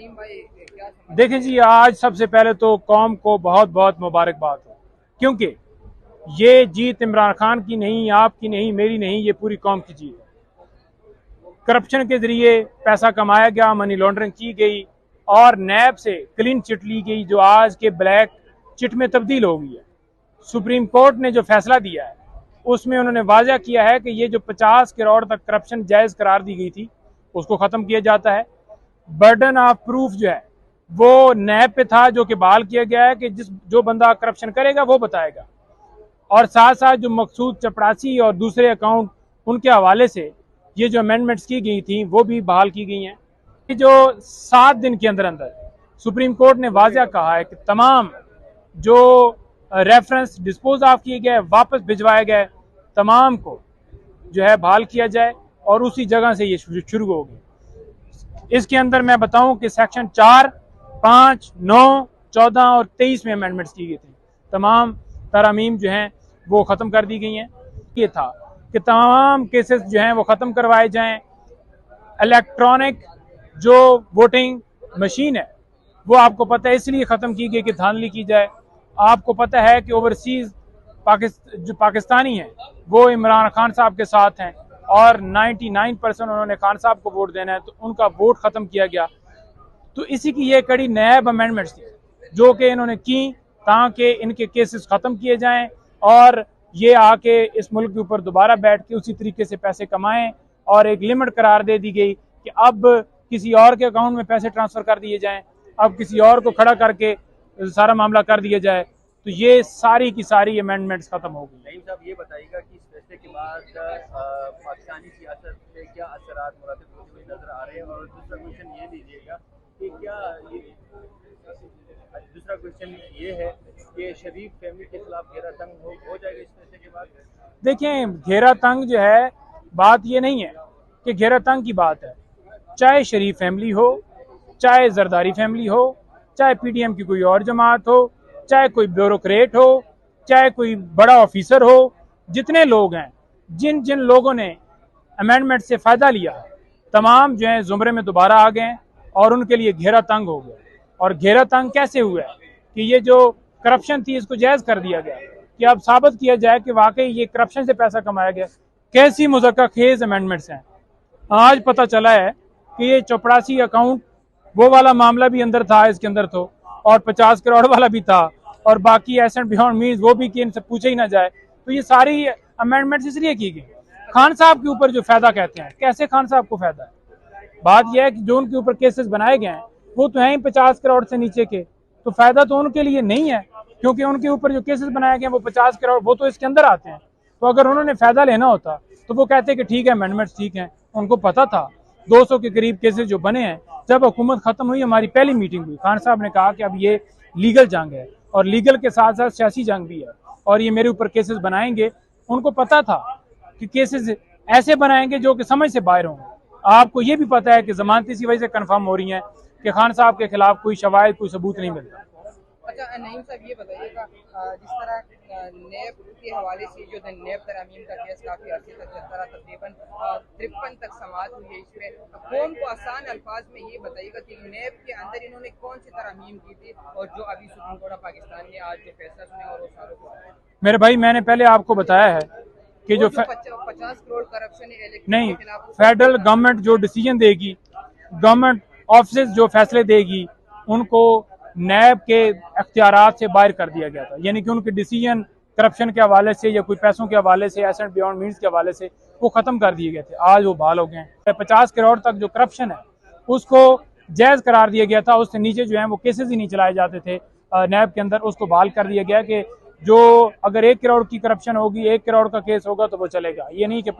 नईम भाई क्या देखें जी, आज सबसे पहले तो कौम को बहुत बहुत मुबारकबाद हो, क्योंकि ये जीत इमरान खान की नहीं, आपकी नहीं, मेरी नहीं, ये पूरी कौम की जीत है। करप्शन के जरिए पैसा कमाया गया, मनी लॉन्ड्रिंग की गई और नैब से क्लीन चिट ली गई, जो आज के ब्लैक चिट में तब्दील हो गई है। सुप्रीम कोर्ट ने जो फैसला दिया है उसमें उन्होंने वाजह किया है कि ये जो 50 करोड़ तक करप्शन जायज़ करार दी गई थी उसको ख़त्म किया जाता है। बर्डन ऑफ प्रूफ जो है वो नैब पे था, जो कि बहाल किया गया है कि जो बंदा करप्शन करेगा वो बताएगा। और साथ साथ जो मकसूद चपरासी और दूसरे अकाउंट उनके हवाले से ये जो अमेंडमेंट्स की गई थी वो भी बहाल की गई हैं। ये जो 7 दिन के अंदर अंदर सुप्रीम कोर्ट ने वाजह कहा है कि तमाम जो रेफरेंस डिस्पोज ऑफ किए गए, वापस भिजवाए गए, तमाम को जो है बहाल किया जाए और उसी जगह से ये शुरू होगी। इसके अंदर मैं बताऊं कि सेक्शन 4, 5, 9, 14 और 23 में अमेंडमेंट्स की गई थी। तमाम तरमीम जो हैं वो ख़त्म कर दी गई हैं। ये था कि तमाम केसेस जो हैं वो ख़त्म करवाए जाएं। इलेक्ट्रॉनिक जो वोटिंग मशीन है वो आपको पता है इसलिए ख़त्म की गई कि धांधली की जाए। आपको पता है कि ओवरसीज़ जो पाकिस्तानी हैं वो इमरान खान साहब के साथ हैं और 99% उन्होंने खान साहब को वोट देना है, तो उनका वोट ख़त्म किया गया। तो इसी की ये कड़ी नैब अमेंडमेंट्स थी जो कि इन्होंने की ताकि इनके केसेस ख़त्म किए जाएं और ये आके इस मुल्क के ऊपर दोबारा बैठ के उसी तरीके से पैसे कमाएं। और एक लिमिट करार दे दी गई कि अब किसी और के अकाउंट में पैसे ट्रांसफ़र कर दिए जाएं, अब किसी और को खड़ा करके सारा मामला कर दिया जाए। तो ये सारी की सारी अमेंडमेंट्स खत्म हो गई। नईम साहब, ये बताइएगा कि इस फैसले के बाद पाकिस्तानी सियासत पे क्या असरात मुरातब होते हुए नजर आ रहे हैं, और दूसरा क्वेश्चन ये लीजिएगा कि दूसरा क्वेश्चन ये है कि शरीफ फैमिली के खिलाफ घेरा तंग हो जाएगा इस फैसले के बाद। देखें, घेरा तंग जो है, बात ये नहीं है कि घेरा तंग की बात है। चाहे शरीफ फैमिली हो, चाहे जरदारी फैमिली हो, चाहे पीडीएम की कोई और जमात हो, चाहे कोई ब्यूरोक्रेट हो, चाहे कोई बड़ा ऑफिसर हो, जितने लोग हैं, जिन जिन लोगों ने अमेंडमेंट से फ़ायदा लिया, तमाम जो है ज़ुमरे में दोबारा आ गए और उनके लिए घेरा तंग हो गया। और घेरा तंग कैसे हुआ है कि ये जो करप्शन थी इसको जायज़ कर दिया गया कि अब साबित किया जाए कि वाकई ये करप्शन से पैसा कमाया गया। कैसी मुज़क्का खेज अमेंडमेंट्स हैं। आज पता चला है कि ये चपरासी अकाउंट वो वाला मामला भी अंदर था, इसके अंदर तो, और 50 करोड़ वाला भी था, और बाकी एसेट बियॉन्ड मीन्स वो भी कि इनसे पूछे ही ना जाए। तो ये सारी अमेंडमेंट्स इसलिए की गई। खान साहब के ऊपर जो फायदा कहते हैं, कैसे खान साहब को फायदा है? बात यह है कि जो उनके ऊपर केसेस बनाए गए हैं वो तो हैं ही 50 करोड़ से नीचे के, तो फायदा तो उनके लिए नहीं है, क्योंकि उनके ऊपर जो केसेस बनाए गए हैं वो 50 करोड़ वो तो इसके अंदर आते हैं। तो अगर उन्होंने फायदा लेना होता तो वो कहते कि ठीक है अमेंडमेंट्स ठीक हैं। उनको पता था 200 के करीब केसेस जो बने हैं। जब हुकूमत खत्म हुई, हमारी पहली मीटिंग हुई, खान साहब ने कहा कि अब ये लीगल जंग है और लीगल के साथ साथ सियासी जंग भी है और ये मेरे ऊपर केसेस बनाएंगे। उनको पता था कि केसेस ऐसे बनाएंगे जो कि समझ से बाहर होंगे। आपको ये भी पता है कि जमानत इसी वजह से कन्फर्म हो रही है कि खान साहब के खिलाफ कोई शवाहिद, कोई सबूत नहीं मिलता। अच्छा नईम साहब, ये बताइएगा जिस तरह नेब के हवाले से जो नेब तरामीम का केस काफी अर्से तक चलता रहा, तकरीबन 53 तक समाअत हुई है इसमें। कौम को आसान अल्फाज में ये बताइएगा कि नेब के अंदर इन्होंने कौन सी तरामीम की थी और जो अभी सुप्रीम कोर्ट ऑफ पाकिस्तान ने आज जो फैसला सुना और वो सारों को। मेरे भाई, मैंने पहले आपको बताया है कि जो 50 करोड़ करप्शन नहीं, फेडरल गवर्नमेंट जो डिसीजन देगी, गवर्नमेंट ऑफिस जो फैसले देगी, उनको नैब के अख्तियारात से बाहर कर दिया गया था। यानी कि उनके डिसीजन करप्शन के हवाले से या कोई पैसों के हवाले से, एसेट बियॉन्ड मीन्स के हवाले से वो ख़त्म कर दिए गए थे। आज वो बहाल हो गए हैं। 50 करोड़ तक जो करप्शन है उसको जायज़ करार दिया गया था। उससे नीचे जो है वो केसेस ही नहीं चलाए जाते थे नैब के अंदर। उसको बहाल कर दिया गया कि जो अगर 1 करोड़ की करप्शन होगी, 1 करोड़ का केस होगा तो वो चलेगा। ये नहीं कि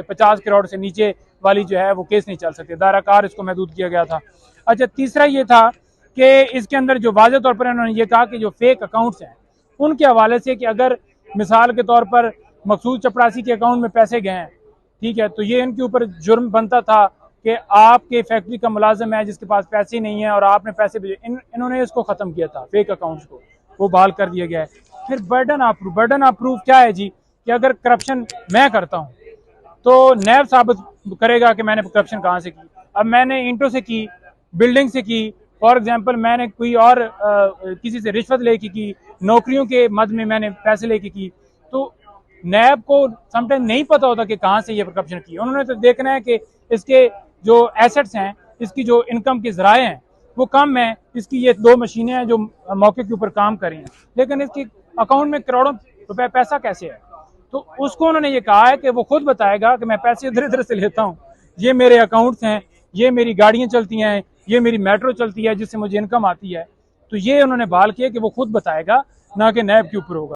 50 करोड़ से नीचे वाली जो है वो केस नहीं चल सकते। दायराकार इसको महदूद किया गया था। अच्छा, तीसरा ये था कि इसके अंदर जो वाज़े तौर पर उन्होंने ये कहा कि जो फेक अकाउंट्स हैं उनके हवाले से कि अगर मिसाल के तौर पर मकसूद चपरासी के अकाउंट में पैसे गए हैं, ठीक है, तो ये इनके ऊपर जुर्म बनता था कि आपके फैक्ट्री का मुलाजिम है जिसके पास पैसे नहीं है और आपने पैसे भेजे। इन्होंने इसको ख़त्म किया था, फेक अकाउंट्स को, वो बहाल कर दिया गया है। फिर बर्डन ऑफ प्रूफ क्या है जी? कि अगर करप्शन मैं करता हूँ तो नैब साबित करेगा कि मैंने करप्शन कहाँ से की। अब मैंने इंटो से की, बिल्डिंग से की, फॉर एग्जांपल मैंने कोई और किसी से रिश्वत लेके की, नौकरियों के मद में मैंने पैसे लेके की, तो नैब को समटाइम नहीं पता होता कि कहाँ से ये करप्शन की। उन्होंने तो देखना है कि इसके जो एसेट्स हैं, इसकी जो इनकम के जराए हैं वो कम है, इसकी ये 2 मशीनें हैं जो मौके के ऊपर काम कर रही हैं, लेकिन इसकी अकाउंट में करोड़ों रुपए पैसा कैसे है। तो उसको उन्होंने ये कहा है कि वो खुद बताएगा कि मैं पैसे इधर इधर से लेता हूँ, ये मेरे अकाउंट्स हैं, ये मेरी गाड़ियां चलती हैं, ये मेरी मेट्रो चलती है जिससे मुझे इनकम आती है। तो ये उन्होंने बहाल किया कि वो खुद बताएगा, ना कि नैब के ऊपर होगा।